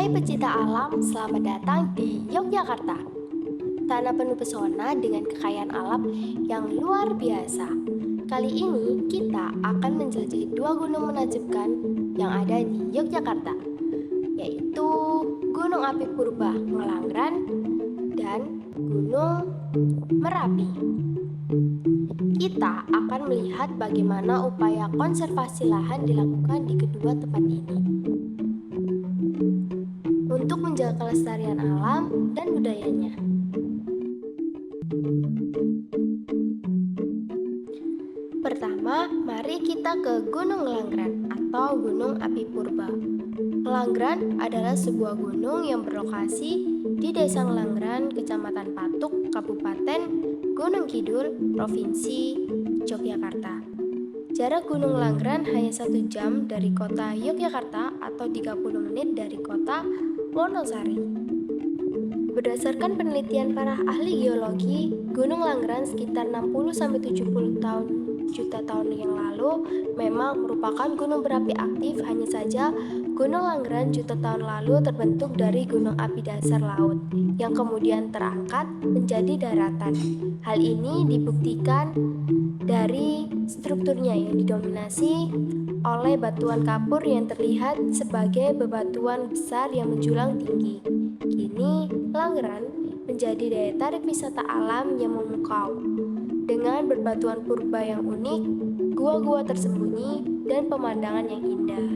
Hai pecinta alam, selamat datang di Yogyakarta. Tanah penuh pesona dengan kekayaan alam yang luar biasa. Kali ini kita akan menjelajahi dua gunung menakjubkan yang ada di Yogyakarta, yaitu Gunung Api Purba Ngelanggeran dan Gunung Merapi. Kita akan melihat bagaimana upaya konservasi lahan dilakukan di kedua tempat ini untuk menjaga kelestarian alam dan budayanya. Pertama, mari kita ke Gunung Ngelanggeran atau Gunung Api Purba. Ngelanggeran adalah sebuah gunung yang berlokasi di Desa Ngelanggeran, Kecamatan Patuk, Kabupaten Gunung Kidul, Provinsi Yogyakarta. Jarak Gunung Ngelanggeran hanya 1 jam dari kota Yogyakarta atau 30 menit dari kota Wonosari. Berdasarkan penelitian para ahli geologi, Gunung Ngelanggeran sekitar 60-70 juta tahun yang lalu memang merupakan gunung berapi aktif. Hanya saja Gunung Ngelanggeran juta tahun lalu terbentuk dari gunung api dasar laut yang kemudian terangkat menjadi daratan. Hal ini dibuktikan dari strukturnya yang didominasi oleh batuan kapur yang terlihat sebagai bebatuan besar yang menjulang tinggi. Kini, Ngelanggeran menjadi daya tarik wisata alam yang memukau. Dengan berbatuan purba yang unik, gua-gua tersembunyi, dan pemandangan yang indah.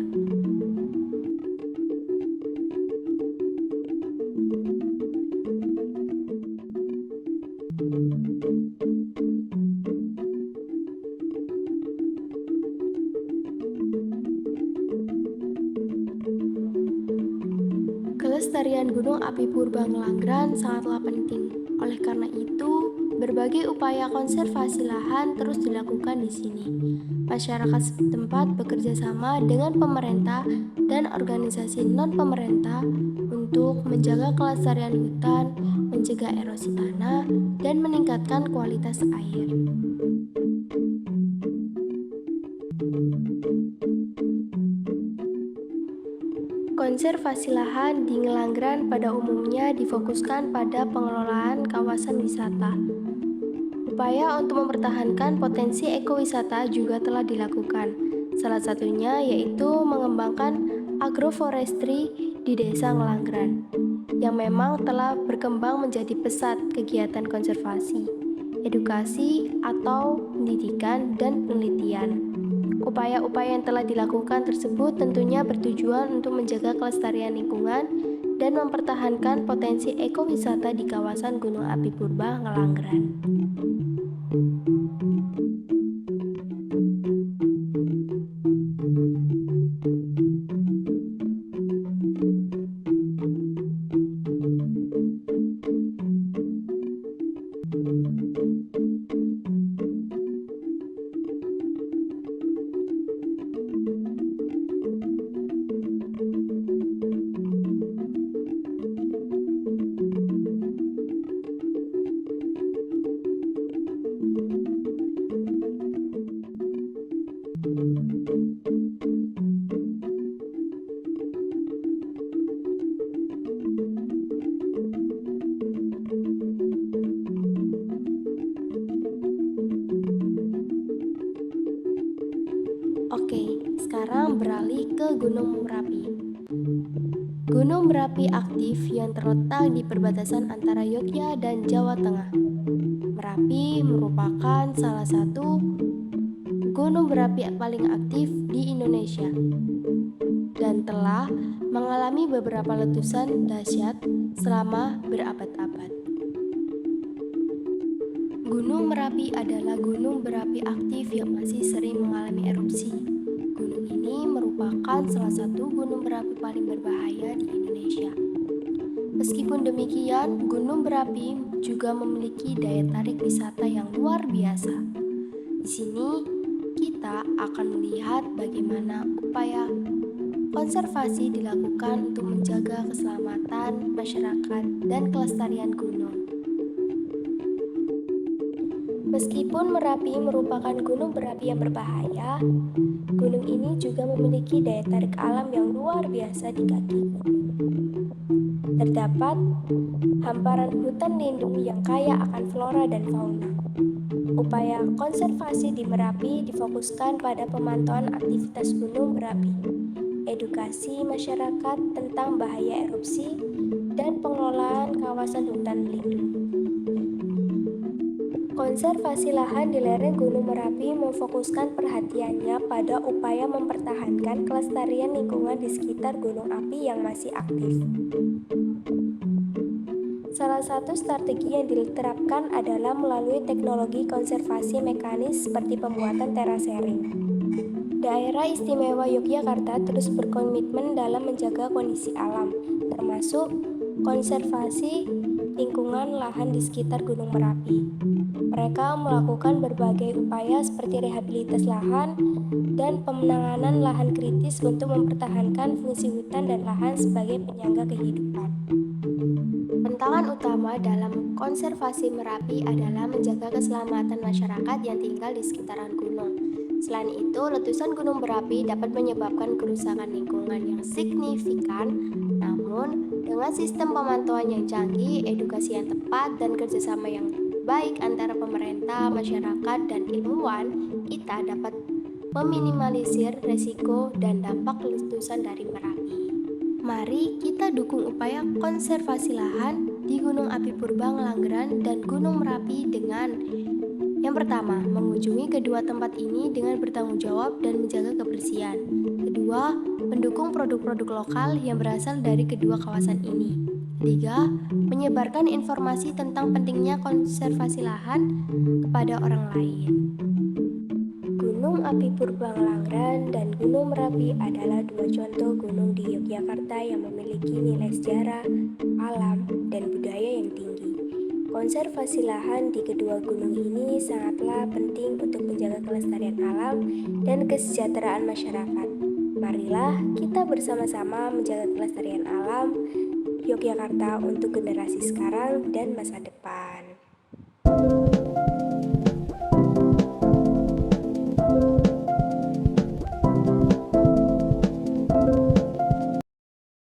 Kelestarian Gunung Api Purba Ngelanggeran sangatlah penting. Oleh karena itu, berbagai upaya konservasi lahan terus dilakukan di sini. Masyarakat setempat bekerja sama dengan pemerintah dan organisasi non-pemerintah untuk menjaga kelestarian hutan, mencegah erosi tanah, dan meningkatkan kualitas air. Konservasi lahan di Ngelanggeran pada umumnya difokuskan pada pengelolaan kawasan wisata. Upaya untuk mempertahankan potensi ekowisata juga telah dilakukan. Salah satunya yaitu mengembangkan agroforestry di Desa Ngelanggeran, yang memang telah berkembang menjadi pesat kegiatan konservasi, edukasi atau pendidikan dan penelitian. Upaya-upaya yang telah dilakukan tersebut tentunya bertujuan untuk menjaga kelestarian lingkungan dan mempertahankan potensi ekowisata di kawasan Gunung Api Purba Ngelanggeran. Oke, sekarang beralih ke Gunung Merapi. Gunung Merapi aktif yang terletak di perbatasan antara Yogyakarta dan Jawa Tengah. Merapi merupakan salah satu gunung berapi paling aktif di Indonesia dan telah mengalami beberapa letusan dahsyat selama berabad-abad. Gunung Merapi adalah gunung berapi aktif yang masih sering mengalami erupsi. Gunung ini merupakan salah satu gunung berapi paling berbahaya di Indonesia. Meskipun demikian, gunung berapi juga memiliki daya tarik wisata yang luar biasa. Di sini, kita akan melihat bagaimana upaya konservasi dilakukan untuk menjaga keselamatan masyarakat dan kelestarian gunung. Meskipun Merapi merupakan gunung berapi yang berbahaya, gunung ini juga memiliki daya tarik alam yang luar biasa di kaki. Terdapat hamparan hutan lindung yang kaya akan flora dan fauna. Upaya konservasi di Merapi difokuskan pada pemantauan aktivitas gunung berapi, edukasi masyarakat tentang bahaya erupsi, dan pengelolaan kawasan hutan lindung. Konservasi lahan di lereng Gunung Merapi memfokuskan perhatiannya pada upaya mempertahankan kelestarian lingkungan di sekitar gunung api yang masih aktif. Salah satu strategi yang diterapkan adalah melalui teknologi konservasi mekanis seperti pembuatan terasering. Daerah Istimewa Yogyakarta terus berkomitmen dalam menjaga kondisi alam, termasuk konservasi lingkungan lahan di sekitar Gunung Merapi. Mereka melakukan berbagai upaya seperti rehabilitas lahan dan penanganan lahan kritis untuk mempertahankan fungsi hutan dan lahan sebagai penyangga kehidupan. Tantangan utama dalam konservasi Merapi adalah menjaga keselamatan masyarakat yang tinggal di sekitaran gunung. Selain itu, letusan gunung berapi dapat menyebabkan kerusakan lingkungan yang signifikan. Namun, dengan sistem pemantauan yang canggih, edukasi yang tepat, dan kerjasama yang baik antara pemerintah, masyarakat, dan ilmuwan, kita dapat meminimalisir resiko dan dampak letusan dari Merapi. Mari kita dukung upaya konservasi lahan di Gunung Api Purba Ngelanggeran dan Gunung Merapi dengan yang pertama, mengunjungi kedua tempat ini dengan bertanggung jawab dan menjaga kebersihan. Kedua, mendukung produk-produk lokal yang berasal dari kedua kawasan ini. Ketiga, menyebarkan informasi tentang pentingnya konservasi lahan kepada orang lain. Gunung Api Purba Ngelanggeran dan Gunung Merapi adalah dua contoh gunung di Yogyakarta yang memiliki nilai sejarah, alam, dan budaya yang tinggi. Konservasi lahan di kedua gunung ini sangatlah penting untuk menjaga kelestarian alam dan kesejahteraan masyarakat. Marilah kita bersama-sama menjaga kelestarian alam Yogyakarta untuk generasi sekarang dan masa depan.